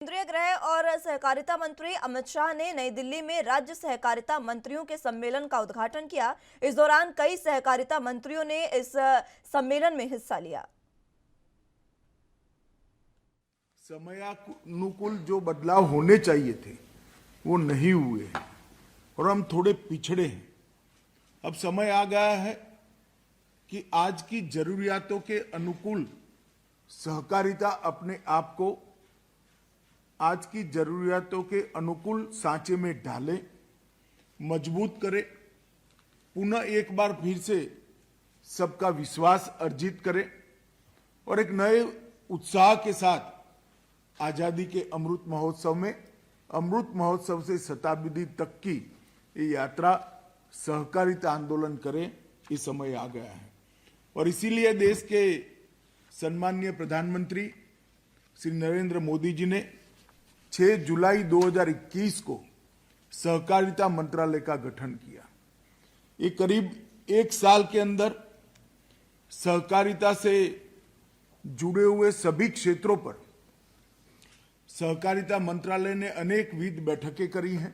केंद्रीय गृह और सहकारिता मंत्री अमित शाह ने नई दिल्ली में राज्य सहकारिता मंत्रियों के सम्मेलन का उद्घाटन किया। इस दौरान कई सहकारिता मंत्रियों ने इस सम्मेलन में हिस्सा लिया। समयानुकूल जो बदलाव होने चाहिए थे वो नहीं हुए और हम थोड़े पिछड़े हैं। अब समय आ गया है कि आज की जरूरियातों के अनुकूल सहकारिता अपने आप को आज की जरूरियातों के अनुकूल सांचे में डाले, मजबूत करे, पुनः एक बार फिर से सबका विश्वास अर्जित करे और एक नए उत्साह के साथ आजादी के अमृत महोत्सव से शताब्दी तक की ये यात्रा सहकारिता आंदोलन करे। ये समय आ गया है और इसीलिए देश के सम्माननीय प्रधानमंत्री श्री नरेंद्र मोदी जी ने 6 जुलाई 2021 को सहकारिता मंत्रालय का गठन किया। ये करीब 1 साल के अंदर सहकारिता से जुड़े हुए सभी क्षेत्रों पर सहकारिता मंत्रालय ने अनेकविध बैठकें करी हैं,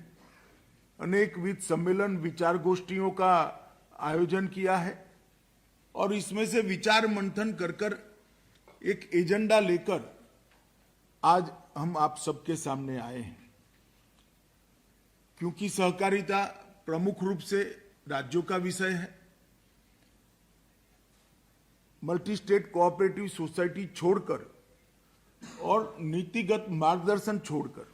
अनेकविध सम्मेलन विचार गोष्ठियों का आयोजन किया है और इसमें से विचार मंथन कर एक एजेंडा लेकर आज हम आप सबके सामने आए हैं। क्योंकि सहकारिता प्रमुख रूप से राज्यों का विषय है, मल्टी स्टेट कोऑपरेटिव सोसाइटी छोड़कर और नीतिगत मार्गदर्शन छोड़कर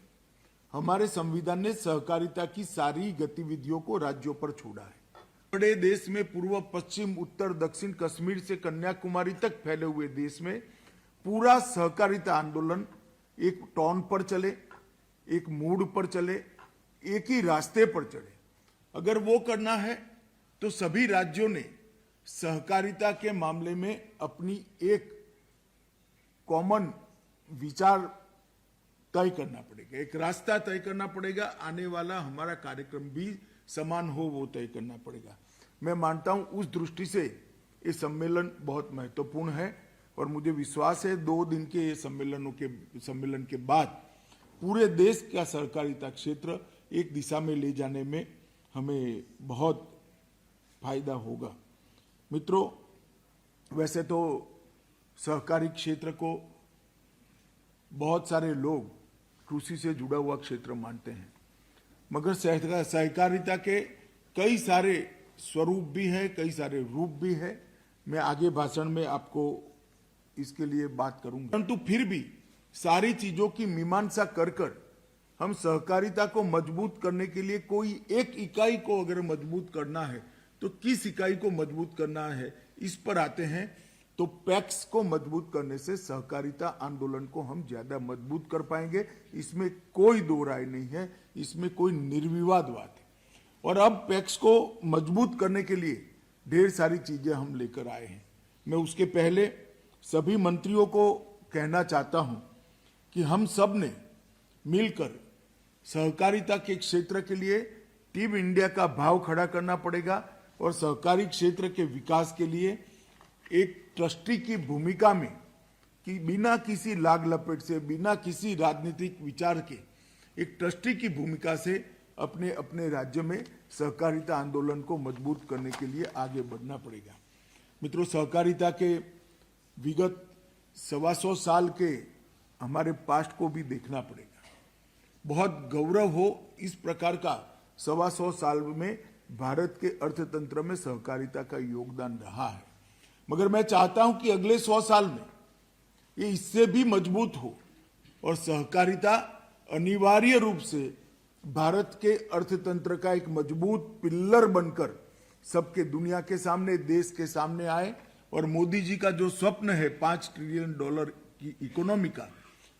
हमारे संविधान ने सहकारिता की सारी गतिविधियों को राज्यों पर छोड़ा है। बड़े देश में पूर्व पश्चिम उत्तर दक्षिण कश्मीर से कन्याकुमारी तक फैले हुए देश में पूरा सहकारिता आंदोलन एक टोन पर चले, एक मूड पर चले, एक ही रास्ते पर चले। अगर वो करना है तो सभी राज्यों ने सहकारिता के मामले में अपनी एक कॉमन विचार तय करना पड़ेगा, एक रास्ता तय करना पड़ेगा। आने वाला हमारा कार्यक्रम भी समान हो वो तय करना पड़ेगा। मैं मानता हूं उस दृष्टि से ये सम्मेलन बहुत महत्वपूर्ण है और मुझे विश्वास है 2 दिन के ये सम्मेलन के बाद पूरे देश का सहकारिता क्षेत्र एक दिशा में ले जाने में हमें बहुत फायदा होगा। मित्रों, वैसे तो सहकारी क्षेत्र को बहुत सारे लोग कृषि से जुड़ा हुआ क्षेत्र मानते हैं, मगर सहकारिता के कई सारे स्वरूप भी है, कई सारे रूप भी है। मैं आगे भाषण में आपको इसके लिए बात करूंगा, परंतु फिर भी सारी चीजों की मीमांसा कर हम सहकारिता को मजबूत करने के लिए कोई एक इकाई को अगर मजबूत करना है तो किस इकाई को मजबूत करना है इस पर आते हैं। तो पैक्स को मजबूत करने से सहकारिता आंदोलन को हम ज्यादा मजबूत कर पाएंगे, इसमें कोई दो राय नहीं है, इसमें कोई निर्विवाद बात है। और अब पैक्स को मजबूत करने के लिए ढेर सारी चीजें हम लेकर आए हैं। मैं उसके पहले सभी मंत्रियों को कहना चाहता हूं कि हम सब ने मिलकर सहकारिता के क्षेत्र के लिए टीम इंडिया का भाव खड़ा करना पड़ेगा और सहकारी क्षेत्र के विकास के लिए एक ट्रस्टी की भूमिका में कि बिना किसी लाग लपेट से, बिना किसी राजनीतिक विचार के एक ट्रस्टी की भूमिका से अपने अपने राज्य में सहकारिता आंदोलन को मजबूत करने के लिए आगे बढ़ना पड़ेगा। मित्रों, सहकारिता के विगत 125 साल के हमारे पास्ट को भी देखना पड़ेगा। बहुत गौरव हो इस प्रकार का 125 साल में भारत के अर्थतंत्र में सहकारिता का योगदान रहा है, मगर मैं चाहता हूं कि अगले 100 साल में ये इससे भी मजबूत हो और सहकारिता अनिवार्य रूप से भारत के अर्थतंत्र का एक मजबूत पिल्लर बनकर सबके दुनिया के सामने, देश के सामने आए। और मोदी जी का जो स्वप्न है $5 ट्रिलियन की इकोनॉमी का,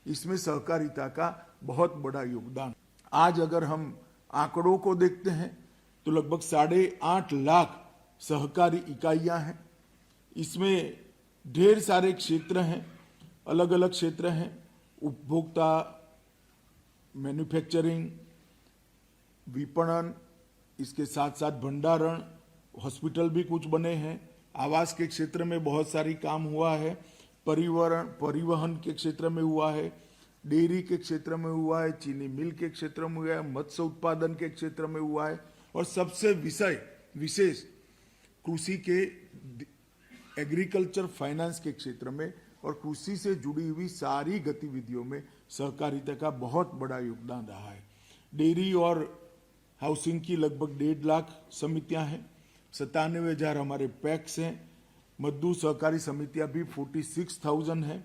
इसमें सहकारिता का बहुत बड़ा योगदान। आज अगर हम आंकड़ों को देखते हैं तो लगभग 8.5 लाख सहकारी इकाइयां हैं। इसमें ढेर सारे क्षेत्र हैं, अलग अलग क्षेत्र हैं, उपभोक्ता, मैन्युफैक्चरिंग, विपणन, इसके साथ साथ भंडारण, हॉस्पिटल भी कुछ बने हैं, आवास के क्षेत्र में बहुत सारी काम हुआ है, परिवहन के क्षेत्र में हुआ है, डेयरी के क्षेत्र में हुआ है, चीनी मिल के क्षेत्र में हुआ है, मत्स्य उत्पादन के क्षेत्र में हुआ है, और सबसे विशेष कृषि के एग्रीकल्चर फाइनेंस के क्षेत्र में और कृषि से जुड़ी हुई सारी गतिविधियों में सहकारिता का बहुत बड़ा योगदान रहा है। डेयरी और हाउसिंग की लगभग 1.5 लाख समितियां हैं, 97,000 हमारे पैक्स हैं, मजदूर सहकारी समितियां भी 46,000 हैं,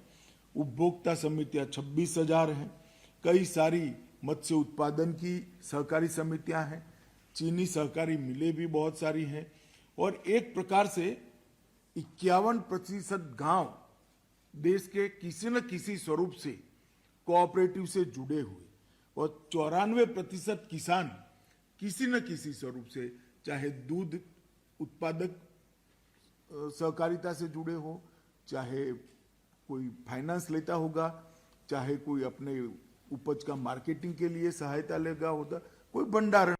उपभोक्ता समितियां 26,000 हैं, कई सारी मत्स्य उत्पादन की सहकारी समितियां हैं, चीनी सहकारी मिलें भी बहुत सारी हैं, और एक प्रकार से 51% गांव देश के किसी न किसी स्वरूप से कोऑपरेटिव से जुड़े हुए, और 94% किसान किसी न किसी स्वरूप से, चाहे दूध उत्पादक सहकारिता से जुड़े हो, चाहे कोई फाइनेंस लेता होगा, चाहे कोई अपने उपज का मार्केटिंग के लिए सहायता लेगा होता, कोई भंडारण